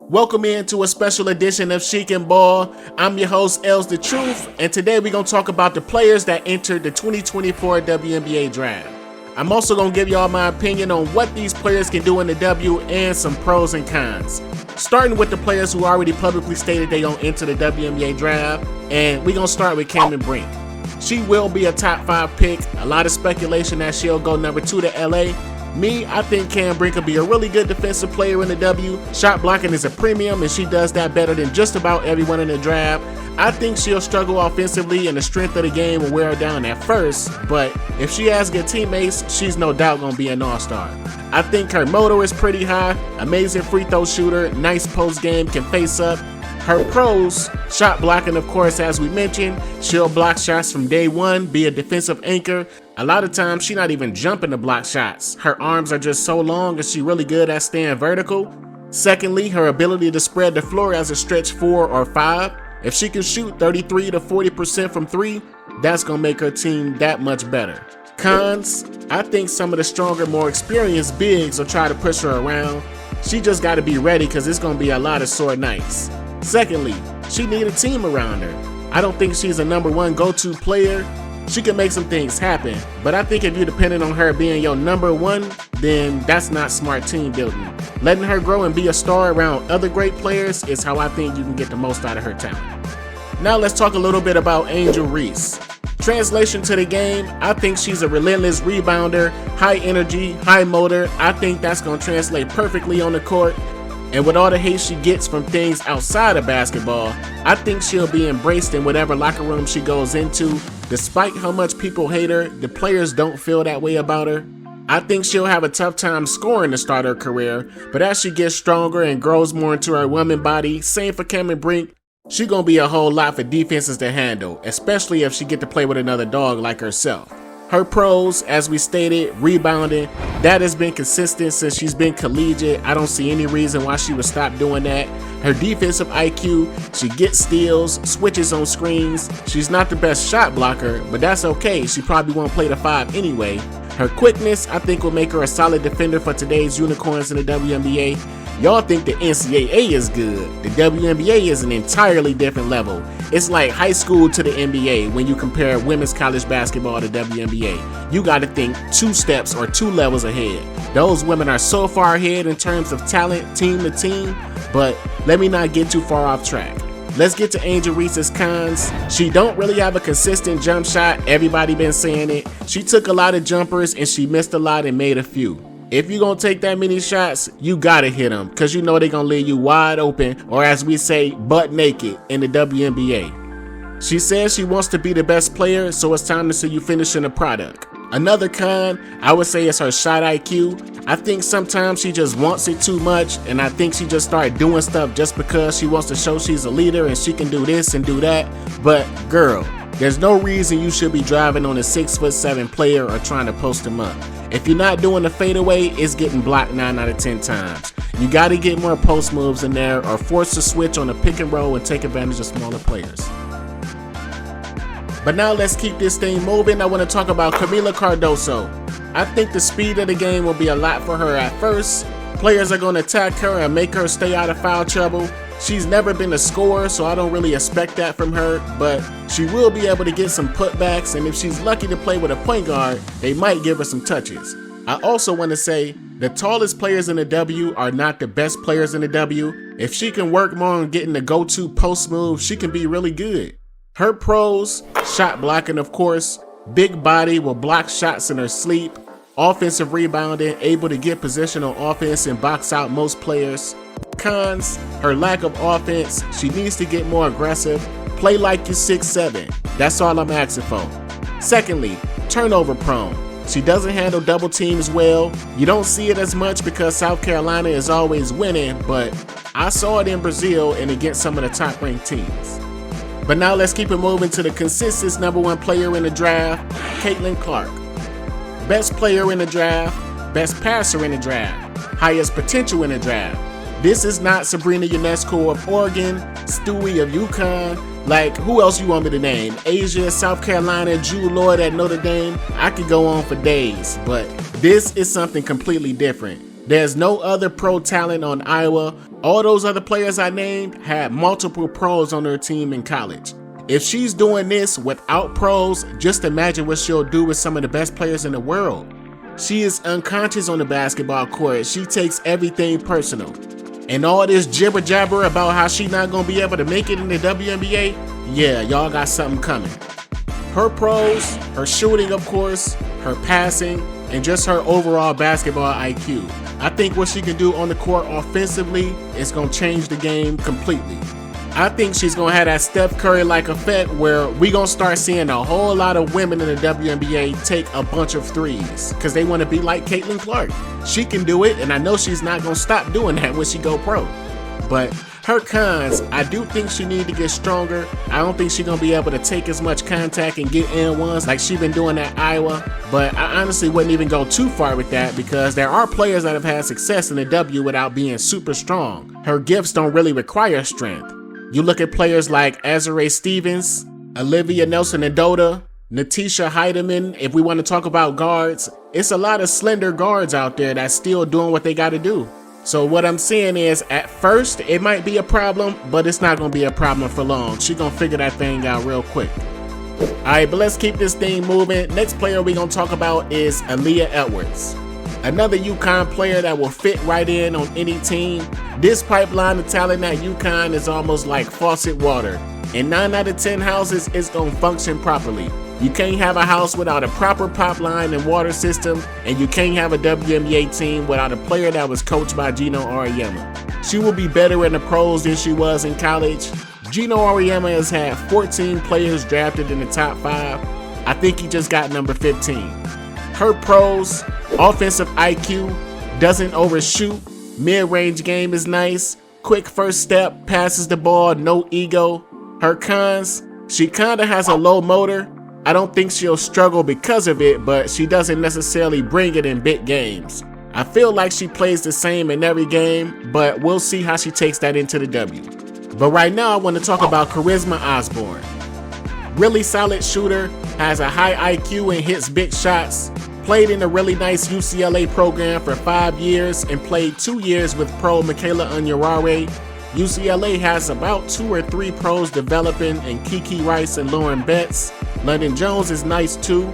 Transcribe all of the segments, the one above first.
Welcome into a special edition of Chic and Ball. I'm your host, Els the Truth, and today we're going to talk about the players that entered the 2024 WNBA Draft. I'm also going to give y'all my opinion on what these players can do in the W and some pros and cons. Starting with the players who already publicly stated they going to enter the WNBA Draft, and we're going to start with Cameron Brink. She will be a top 5 pick. A lot of speculation that she'll go number 2 to LA. Me, I think Cam Brink will be a really good defensive player in the W. Shot blocking is a premium, and she does that better than just about everyone in the draft. I think she'll struggle offensively, and the strength of the game will wear her down at first, but if she has good teammates, she's no doubt going to be an all-star. I think her motor is pretty high, amazing free throw shooter, nice post game, can face up. Her pros, shot blocking, of course, as we mentioned. She'll block shots from day one, be a defensive anchor. A lot of times, she's not even jumping to block shots. Her arms are just so long, and she's really good at staying vertical. Secondly, her ability to spread the floor as a stretch 4 or 5. If she can shoot 33 to 40% from 3, that's going to make her team that much better. Cons, I think some of the stronger, more experienced bigs will try to push her around. She just got to be ready because it's going to be a lot of sore nights. Secondly, she need a team around her. I don't think she's a number 1 go-to player. She can make some things happen, but I think if you're dependent on her being your number 1, then that's not smart team building. Letting her grow and be a star around other great players is how I think you can get the most out of her talent. Now let's talk a little bit about Angel Reese. Translation to the game, I think she's a relentless rebounder, high energy, high motor. I think that's going to translate perfectly on the court. And with all the hate she gets from things outside of basketball, I think she'll be embraced in whatever locker room she goes into. Despite how much people hate her, the players don't feel that way about her. I think she'll have a tough time scoring to start her career, but as she gets stronger and grows more into her woman body, same for Cameron Brink, she's gonna be a whole lot for defenses to handle, especially if she get to play with another dog like herself. Her pros, as we stated, rebounding, that has been consistent since she's been collegiate. I don't see any reason why she would stop doing that. Her defensive IQ, she gets steals, switches on screens. She's not the best shot blocker, but that's okay. She probably won't play the 5 anyway. Her quickness, I think, will make her a solid defender for today's unicorns in the WNBA. Y'all think the NCAA is good. The WNBA is an entirely different level. It's like high school to the NBA when you compare women's college basketball to WNBA. You got to think 2 steps or 2 levels ahead. Those women are so far ahead in terms of talent, team to team, but let me not get too far off track. Let's get to Angel Reese's cons. She don't really have a consistent jump shot. Everybody been saying it. She took a lot of jumpers and she missed a lot and made a few. If you're going to take that many shots, you got to hit them because you know they're going to leave you wide open, or as we say, butt naked in the WNBA. She says she wants to be the best player, so it's time to see you finishing the product. Another con, I would say, is her shot IQ. I think sometimes she just wants it too much, and I think she just started doing stuff just because she wants to show she's a leader and she can do this and do that. But girl, there's no reason you should be driving on a 6'7" player or trying to post him up. If you're not doing the fadeaway, it's getting blocked 9 out of 10 times. You got to get more post moves in there or force to switch on a pick and roll and take advantage of smaller players. But now let's keep this thing moving. I want to talk about Camila Cardoso. I think the speed of the game will be a lot for her at first. Players are going to attack her and make her stay out of foul trouble. She's never been a scorer, so I don't really expect that from her, but she will be able to get some putbacks, and if she's lucky to play with a point guard, they might give her some touches. I also want to say the tallest players in the W are not the best players in the W. If she can work more on getting the go-to post move, she can be really good. Her pros, shot blocking of course, big body, will block shots in her sleep, offensive rebounding, able to get position on offense and box out most players. Cons, her lack of offense, she needs to get more aggressive, play like you're 6'7", that's all I'm asking for. Secondly, turnover prone. She doesn't handle double teams well. You don't see it as much because South Carolina is always winning, but I saw it in Brazil and against some of the top ranked teams. But now let's keep it moving to the consensus number 1 player in the draft, Caitlyn Clark. Best player in the draft, best passer in the draft, highest potential in the draft. This is not Sabrina Ionescu of Oregon, Stewie of UConn. Like, who else you want me to name? Asia, South Carolina, Drew Lloyd at Notre Dame. I could go on for days, but this is something completely different. There's no other pro talent on Iowa All those other players I named had multiple pros on their team in college. If she's doing this without pros, just imagine what she'll do with some of the best players in the world. She is unconscious on the basketball court. She takes everything personal. And all this jibber jabber about how she not gonna be able to make it in the WNBA, yeah, y'all got something coming. Her pros, her shooting of course, her passing, and just her overall basketball IQ. I think what she can do on the court offensively is gonna change the game completely. I think she's gonna have that Steph Curry-like effect where we gonna start seeing a whole lot of women in the WNBA take a bunch of threes because they wanna be like Caitlyn Clark. She can do it, and I know she's not gonna stop doing that when she go pro. But her cons, I do think she need to get stronger. I don't think she's gonna be able to take as much contact and get N1s like she been doing at Iowa. But I honestly wouldn't even go too far with that because there are players that have had success in the W without being super strong. Her gifts don't really require strength. You look at players like Azurá Stevens, Olivia Nelson-Ododa, Natisha Heidemann. If we want to talk about guards, it's a lot of slender guards out there that's still doing what they got to do. So what I'm saying is, at first, it might be a problem, but it's not going to be a problem for long. She's going to figure that thing out real quick. Alright, but let's keep this thing moving. Next player we're going to talk about is Aaliyah Edwards. Another UConn player that will fit right in on any team. This pipeline of talent at UConn is almost like faucet water. In 9 out of 10 houses, it's going to function properly. You can't have a house without a proper pipeline and water system, and you can't have a WNBA team without a player that was coached by Geno Auriemma. She will be better in the pros than she was in college. Geno Auriemma has had 14 players drafted in the top 5. I think he just got number 15. Her pros: offensive IQ, doesn't overshoot, mid-range game is nice, quick first step, passes the ball, no ego. Her cons: she kinda has a low motor. I don't think she'll struggle because of it, but she doesn't necessarily bring it in big games. I feel like she plays the same in every game, but we'll see how she takes that into the W. But right now I want to talk about Charisma Osborne. Really solid shooter, has a high IQ and hits big shots. Played in a really nice UCLA program for 5 years and played 2 years with pro Michaela Onyeware. UCLA has about 2 or 3 pros developing in Kiki Rice and Lauren Betts. London Jones is nice too.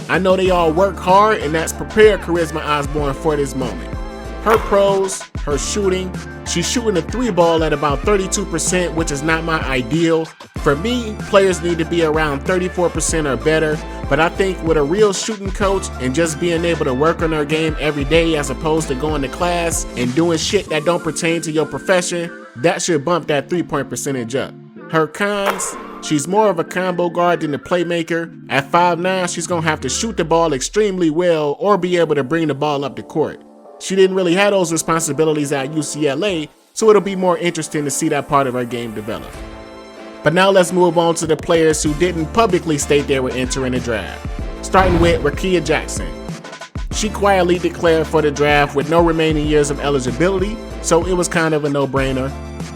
I know they all work hard, and that's prepared Charisma Osborne for this moment. Her pros: her shooting. She's shooting a 3 ball at about 32%, which is not my ideal. For me, players need to be around 34% or better, but I think with a real shooting coach and just being able to work on her game every day as opposed to going to class and doing shit that don't pertain to your profession, that should bump that 3-point percentage up. Her cons: she's more of a combo guard than a playmaker. At 5'9", she's gonna have to shoot the ball extremely well or be able to bring the ball up the court. She didn't really have those responsibilities at UCLA, so it'll be more interesting to see that part of her game develop. But now let's move on to the players who didn't publicly state they were entering the draft. Starting with Riki Jackson. She quietly declared for the draft with no remaining years of eligibility, so it was kind of a no-brainer.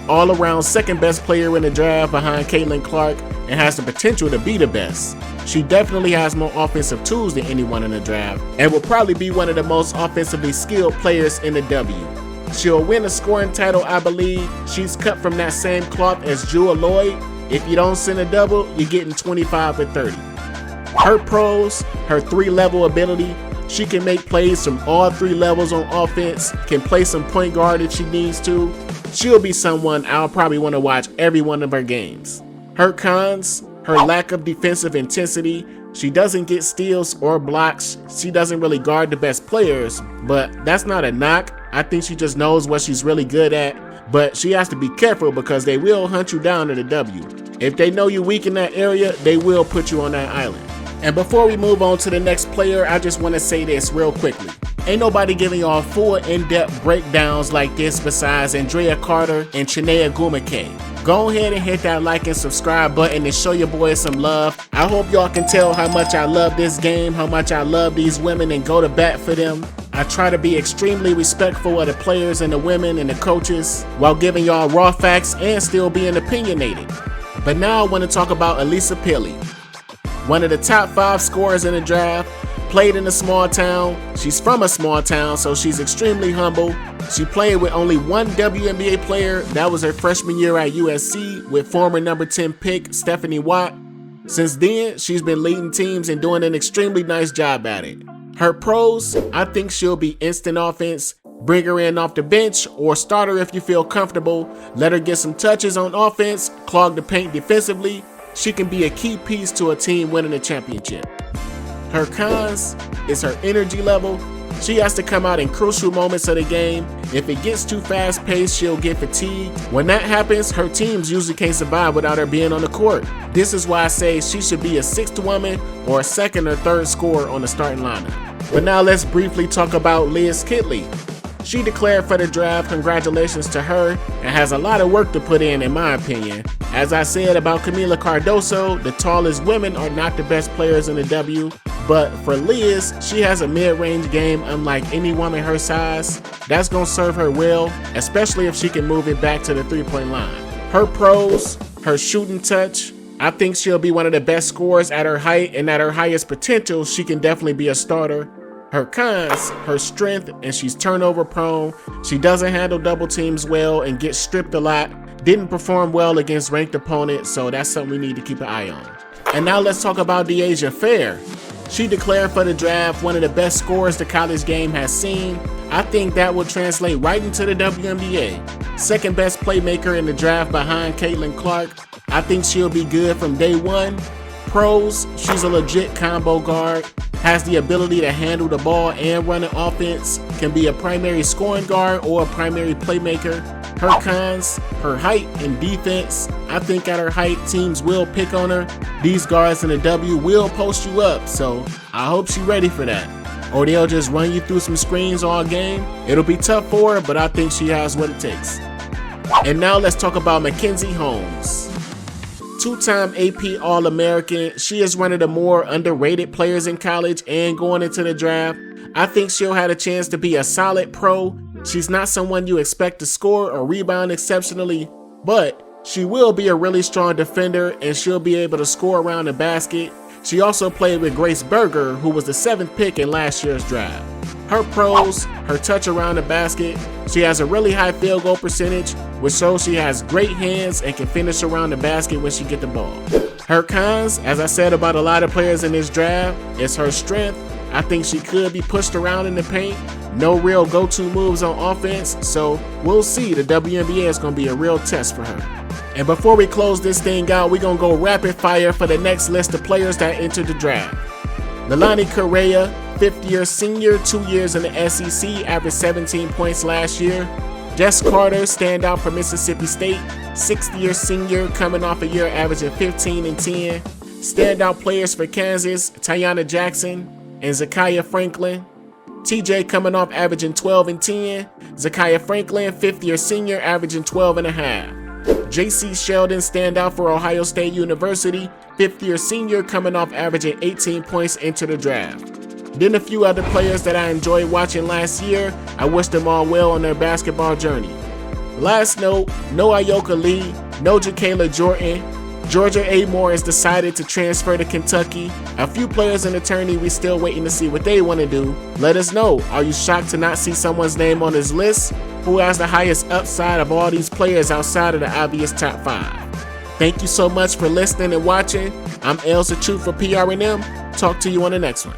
All around second best player in the draft behind Caitlyn Clark and has the potential to be the best. She definitely has more offensive tools than anyone in the draft and will probably be one of the most offensively skilled players in the W. She'll win a scoring title, I believe. She's cut from that same cloth as Jewel Lloyd. If you don't send a double, you're getting 25 or 30. Her pros: her 3-level ability. She can make plays from all 3 levels on offense, can play some point guard if she needs to. She'll be someone I'll probably want to watch every one of her games. Her cons: her lack of defensive intensity. She doesn't get steals or blocks. She doesn't really guard the best players, but that's not a knock. I think she just knows what she's really good at, but she has to be careful because they will hunt you down to the W. If they know you're weak in that area, they will put you on that island. And before we move on to the next player, I just want to say this real quickly. Ain't nobody giving y'all full in-depth breakdowns like this besides Andrea Carter and Chinea Gumake. Go ahead and hit that like and subscribe button and show your boys some love. I hope y'all can tell how much I love this game, how much I love these women, and go to bat for them. I try to be extremely respectful of the players and the women and the coaches while giving y'all raw facts and still being opinionated. But now I want to talk about Alisa Pye, one of the top 5 scorers in the draft. played in a small town. She's from a small town, so she's extremely humble. She played with only one WNBA player. That was her freshman year at USC with former number 10 pick Stephanie Watt. Since then, she's been leading teams and doing an extremely nice job at it. Her pros, I think she'll be instant offense. Bring her in off the bench or start her if you feel comfortable. Let her get some touches on offense, clog the paint defensively. She can be a key piece to a team winning a championship. Her cons is her energy level. She has to come out in crucial moments of the game. If it gets too fast paced, she'll get fatigued. When that happens, her teams usually can't survive without her being on the court. This is why I say she should be a sixth woman or a second or third scorer on the starting lineup. But now let's briefly talk about Aaliyah Kitley. She declared for the draft. Congratulations to her, and has a lot of work to put in my opinion. As I said about Camila Cardoso, the tallest women are not the best players in the W, but for Liz, she has a mid-range game unlike any woman her size. That's gonna serve her well, especially if she can move it back to the three-point line. Her pros, her shooting touch. I think she'll be one of the best scorers at her height, and at her highest potential, she can definitely be a starter. Her cons, her strength, and she's turnover prone. She doesn't handle double teams well and gets stripped a lot. Didn't perform well against ranked opponents, so that's something we need to keep an eye on. And now let's talk about De'Asia Fair. She declared for the draft, one of the best scorers the college game has seen. I think that will translate right into the WNBA. Second best playmaker in the draft behind Caitlyn Clark. I think she'll be good from day one. Pros, she's a legit combo guard, has the ability to handle the ball and run an offense, can be a primary scoring guard or a primary playmaker. Her cons, her height and defense. I think at her height, teams will pick on her. These guards in the W will post you up, so I hope she's ready for that. Or they'll just run you through some screens all game. It'll be tough for her, but I think she has what it takes. And now let's talk about McKenzie Holmes. Two-time AP All-American. She is one of the more underrated players in college and going into the draft. I think she'll have a chance to be a solid pro. She's not someone you expect to score or rebound exceptionally, but she will be a really strong defender and she'll be able to score around the basket. She also played with Grace Berger, who was the 7th pick in last year's draft. Her pros, her touch around the basket. She has a really high field goal percentage, which shows she has great hands and can finish around the basket when she gets the ball. Her cons, as I said about a lot of players in this draft, is her strength. I think she could be pushed around in the paint. No real go-to moves on offense, so we'll see. The WNBA is going to be a real test for her. And before we close this thing out, we're going to go rapid fire for the next list of players that entered the draft. Leilani Correa, 5th-year senior, 2 years in the SEC, averaged 17 points last year. Jess Carter, standout for Mississippi State, 6th-year senior, coming off a year averaging 15 and 10. Standout players for Kansas, Lianna Jackson and Zakiya Franklin. TJ coming off averaging 12 and 10. Zakiya Franklin, 5th-year senior, averaging 12 and a half. JC Sheldon, standout for Ohio State University, 5th-year senior, coming off averaging 18 points into the draft. Then a few other players that I enjoyed watching last year. I wish them all well on their basketball journey. Last note, no Ayoka Lee, no Jacayla Jordan. Georgia A. Moore has decided to transfer to Kentucky. A few players in the tourney, we still waiting to see what they want to do. Let us know. Are you shocked to not see someone's name on this list? Who has the highest upside of all these players outside of the obvious top 5? Thank you so much for listening and watching. I'm Els the Truth for PRNM. Talk to you on the next one.